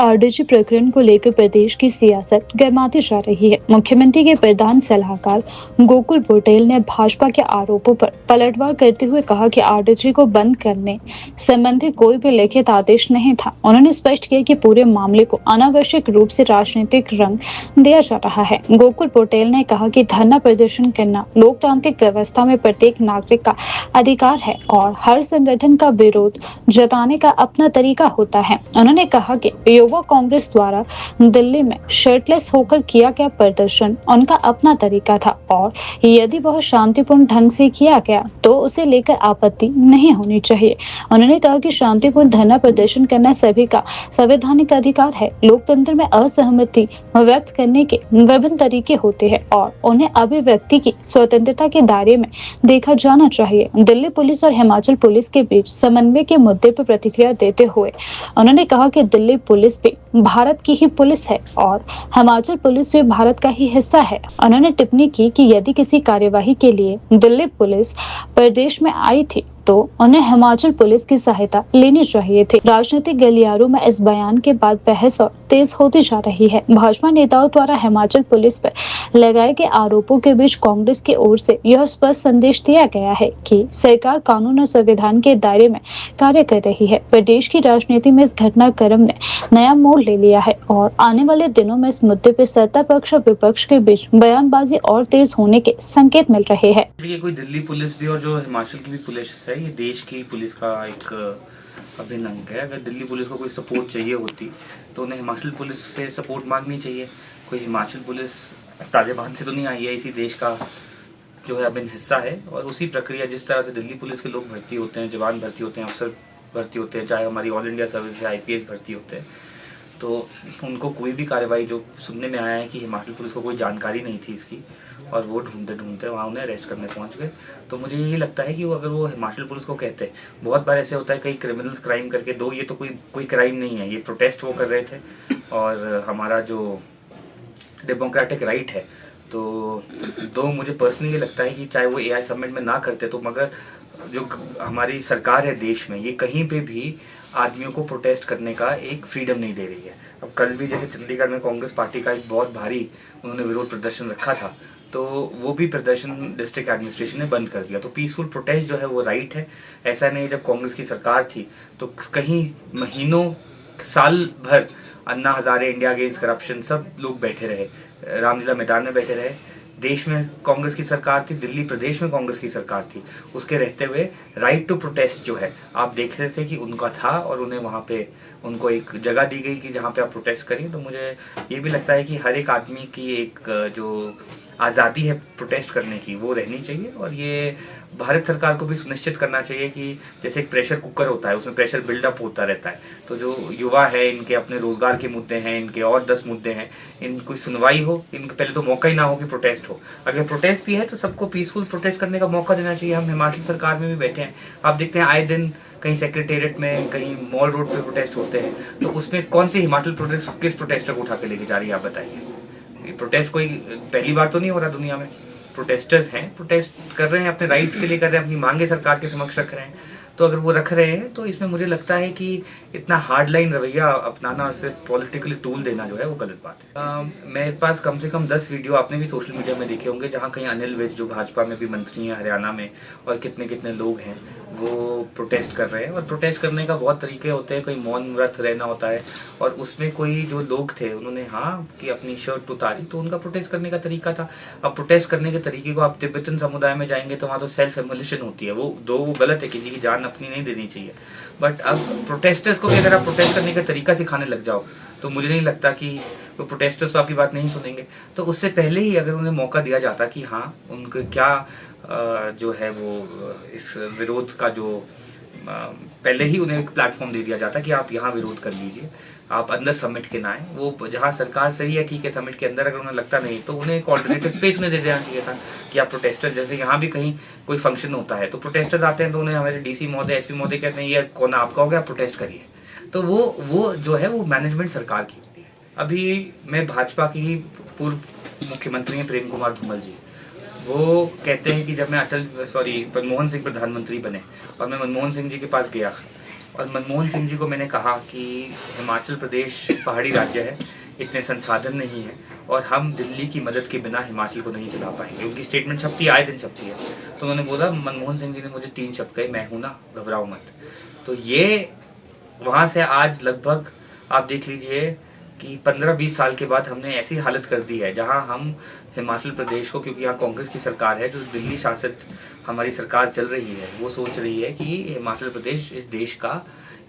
RDG प्रकरण को लेकर प्रदेश की सियासत गरमाती जा रही है। मुख्यमंत्री के प्रधान सलाहकार गोकुल पटेल ने भाजपा के आरोपों पर पलटवार करते हुए कहा कि आरडीजी को बंद करने संबंधी कोई भी लिखित आदेश नहीं था। उन्होंने स्पष्ट किया कि पूरे मामले को अनावश्यक रूप से राजनीतिक रंग दिया जा रहा है। गोकुल पटेल ने कहा कि धरना प्रदर्शन करना लोकतांत्रिक व्यवस्था में प्रत्येक नागरिक का अधिकार है और हर संगठन का विरोध जताने का अपना तरीका होता है। उन्होंने कहा कि युवा कांग्रेस द्वारा दिल्ली में शर्टलेस होकर किया गया प्रदर्शन उनका अपना तरीका था और यदि वह शांतिपूर्ण ढंग से किया गया तो उसे लेकर आपत्ति नहीं होनी चाहिए। उन्होंने कहा कि शांतिपूर्ण धरना प्रदर्शन करना सभी का संवैधानिक अधिकार है। लोकतंत्र में असहमति व्यक्त करने के विभिन्न तरीके होते हैं और उन्हें अभिव्यक्ति की स्वतंत्रता के दायरे में देखा जाना चाहिए। दिल्ली पुलिस और हिमाचल पुलिस के बीच समन्वय के मुद्दे पर प्रतिक्रिया देते हुए उन्होंने कहा कि दिल्ली पुलिस भी भारत की ही पुलिस है और हिमाचल पुलिस भी भारत का ही हिस्सा है। उन्होंने टिप्पणी की कि यदि किसी कार्यवाही के लिए दिल्ली पुलिस प्रदेश में आई थी तो उन्हें हिमाचल पुलिस की सहायता लेनी चाहिए थी। राजनीतिक गलियारों में इस बयान के बाद बहस और तेज होती जा रही है। भाजपा नेताओं द्वारा हिमाचल पुलिस पर लगाए गए आरोपों के बीच कांग्रेस की ओर से यह स्पष्ट संदेश दिया गया है कि सरकार कानून और संविधान के दायरे में कार्य कर रही है। प्रदेश की राजनीति में इस घटनाक्रम ने नया मोड़ ले लिया है और आने वाले दिनों में इस मुद्दे पर सत्ता पक्ष और विपक्ष के बीच बयानबाजी और तेज होने के संकेत मिल रहे हैं। ये कोई दिल्ली पुलिस भी और जो हिमाचल की भी पुलिस है, ये देश की पुलिस का एक अभिन्न अंग है। अगर दिल्ली पुलिस को कोई सपोर्ट चाहिए होती तो उन्हें हिमाचल पुलिस से सपोर्ट मांगनी चाहिए। कोई हिमाचल पुलिस तालिबान से तो नहीं आई है, इसी देश का जो है अभिन्न हिस्सा है। और उसी प्रक्रिया जिस तरह से दिल्ली पुलिस के लोग भर्ती होते हैं, जवान भर्ती होते हैं, अफसर भर्ती होते हैं, चाहे हमारी ऑल इंडिया सर्विस है, IPS भर्ती होते हैं, तो उनको कोई भी कार्रवाई जो सुनने में आया है कि हिमाचल पुलिस को कोई जानकारी नहीं थी इसकी और वो ढूंढते ढूंढते वहाँ उन्हें अरेस्ट करने पहुँच गए। तो मुझे यही लगता है कि वो अगर वो हिमाचल पुलिस को कहते, बहुत बार ऐसे होता है कई क्रिमिनल्स क्राइम करके दो, ये तो कोई क्राइम नहीं है, ये प्रोटेस्ट वो कर रहे थे और हमारा जो डेमोक्रेटिक राइट है। तो दो मुझे पर्सनली लगता है कि चाहे वो AI सबमिट में ना करते तो मगर जो हमारी सरकार है देश में, ये कहीं पे भी आदमियों को प्रोटेस्ट करने का एक फ्रीडम नहीं दे रही है। अब कल भी जैसे चंडीगढ़ में कांग्रेस पार्टी का एक बहुत भारी उन्होंने विरोध प्रदर्शन रखा था, तो वो भी प्रदर्शन डिस्ट्रिक्ट एडमिनिस्ट्रेशन ने बंद कर दिया। तो पीसफुल प्रोटेस्ट जो है वो राइट है। ऐसा नहीं जब कांग्रेस की सरकार थी तो कहीं महीनों साल भर Anna Hazare, India against corruption, सब लोग बैठे रहे, रामलीला मैदान में बैठे रहे। देश में कांग्रेस की सरकार थी, दिल्ली प्रदेश में कांग्रेस की सरकार थी, उसके रहते हुए राइट टू प्रोटेस्ट जो है आप देख रहे थे कि उनका था और उन्हें वहाँ पे उनको एक जगह दी गई कि जहाँ पे आप प्रोटेस्ट करें। तो मुझे ये भी लगता है कि हर एक आदमी की एक जो आज़ादी है प्रोटेस्ट करने की वो रहनी चाहिए और ये भारत सरकार को भी सुनिश्चित करना चाहिए कि जैसे एक प्रेशर कुकर होता है, उसमें प्रेशर बिल्डअप होता रहता है, तो जो युवा है इनके अपने रोजगार के मुद्दे हैं, इनके और 10 मुद्दे हैं, इनकी सुनवाई हो, इनके पहले तो मौका ही ना हो कि प्रोटेस्ट हो। अगर प्रोटेस्ट भी है तो सबको पीसफुल प्रोटेस्ट करने का मौका देना चाहिए। हम हिमाचल सरकार में भी बैठे हैं, आप देखते हैं आए दिन कहीं सेक्रेटेरिएट में, कहीं मॉल रोड पे प्रोटेस्ट होते हैं, तो उसमें कौन सी हिमाचल प्रोटेस्ट किस प्रोटेस्टर को उठा के लेके जा रही है, आप बताइए। ये प्रोटेस्ट कोई पहली बार तो नहीं हो रहा दुनिया में। प्रोटेस्टर्स हैं, प्रोटेस्ट कर रहे हैं, अपने राइट्स के लिए कर रहे हैं, अपनी मांगे सरकार के समक्ष रख रहे हैं। तो अगर वो रख रहे हैं तो इसमें मुझे लगता है कि इतना हार्ड लाइन रवैया अपनाना और सिर्फ पॉलिटिकली टूल देना जो है वो गलत बात है। मेरे पास कम से कम 10 वीडियो आपने भी सोशल मीडिया में देखे होंगे जहाँ कहीं अनिल विज जो भाजपा में भी मंत्री हैं हरियाणा में, और कितने कितने लोग हैं वो प्रोटेस्ट कर रहे हैं। और प्रोटेस्ट करने का बहुत तरीके होते हैं, कोई मौन व्रत रहना होता है, और उसमें कोई जो लोग थे उन्होंने हाँ कि अपनी शर्ट उतारी तो उनका प्रोटेस्ट करने का तरीका था। अब प्रोटेस्ट करने के तरीके को आप तिब्बतन समुदाय में जाएंगे तो वहाँ तो सेल्फ एमुलेशन होती है, वो गलत है, किसी की जान अपनी नहीं देनी चाहिए। बट अब प्रोटेस्टर्स को भी अगर आप प्रोटेस्ट करने का तरीका सिखाने लग जाओ तो मुझे नहीं लगता कि वो प्रोटेस्टर्स तो आपकी बात नहीं सुनेंगे। तो उससे पहले ही अगर उन्हें मौका दिया जाता कि हाँ उनको क्या जो है वो इस विरोध का जो पहले ही उन्हें एक प्लेटफॉर्म दे दिया जाता कि आप यहाँ विरोध कर लीजिए, आप अंदर समिट के ना आए। वो जहाँ सरकार सही है ठीक है, समिट के अंदर अगर उन्हें लगता नहीं तो उन्हें एक ऑल्टरनेटिव स्पेस उन्हें दे देना चाहिए था कि आप प्रोटेस्टर, जैसे यहाँ भी कहीं कोई फंक्शन होता है तो प्रोटेस्टर्स आते हैं तो उन्हें हमारे DC महोदय, SP महोदय कहते हैं ये कोना आपका हो गया, प्रोटेस्ट करिए। तो वो जो है वो मैनेजमेंट सरकार की होती है। अभी मैं भाजपा की ही पूर्व मुख्यमंत्री हैं प्रेम कुमार धूमल जी, वो कहते हैं कि जब मैं मनमोहन सिंह प्रधानमंत्री बने और मैं मनमोहन सिंह जी के पास गया और मनमोहन सिंह जी को मैंने कहा कि हिमाचल प्रदेश पहाड़ी राज्य है, इतने संसाधन नहीं है और हम दिल्ली की मदद के बिना हिमाचल को नहीं चला पाएंगे। उनकी स्टेटमेंट छपती है, आए दिन छपती है। तो उन्होंने बोला, मनमोहन सिंह जी ने मुझे 3 शब्द कहे, मैं हूं ना, घबराओ मत। तो ये वहाँ से आज लगभग आप देख लीजिए कि 15-20 साल के बाद हमने ऐसी हालत कर दी है जहाँ हम हिमाचल प्रदेश को, क्योंकि यहाँ कांग्रेस की सरकार है, जो दिल्ली शासित हमारी सरकार चल रही है, वो सोच रही है कि हिमाचल प्रदेश इस देश का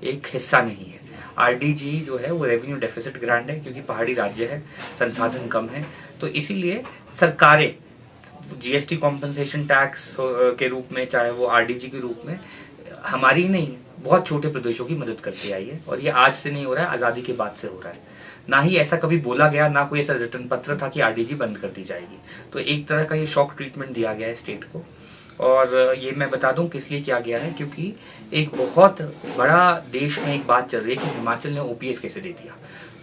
एक हिस्सा नहीं है। आरडीजी जो है वो रेवेन्यू डेफिसिट ग्रांट है, क्योंकि पहाड़ी राज्य है, संसाधन कम है, तो इसीलिए सरकारें जीएसटी कॉम्पनसेशन टैक्स के रूप में, चाहे वो आरडीजी के रूप में, हमारी ही नहीं, बहुत छोटे प्रदेशों की मदद करती आई है। और ये आज से नहीं हो रहा है, आज़ादी के बाद से हो रहा है। ना ही ऐसा कभी बोला गया, ना कोई ऐसा रिटर्न पत्र था कि आरडीजी बंद कर दी जाएगी। तो एक तरह का ये शॉक ट्रीटमेंट दिया गया है स्टेट को। और ये मैं बता दूं किस लिए किया गया है, क्योंकि एक बहुत बड़ा देश में एक बात चल रही है कि हिमाचल ने ओपीएस कैसे दे दिया।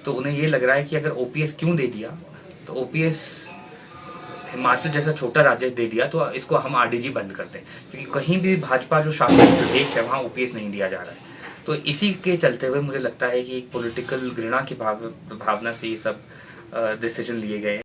तो उन्हें ये लग रहा है कि अगर ओपीएस क्यों दे दिया, तो ओपीएस हिमाचल जैसा छोटा राज्य दे दिया तो इसको हम आरडीजी बंद कर दें, क्योंकि कहीं भी भाजपा जो शासित प्रदेश है वहाँ ओपीएस नहीं दिया जा रहा है। तो इसी के चलते हुए मुझे लगता है कि एक पॉलिटिकल घृणा की भावना से ये सब डिसीजन लिए गए हैं।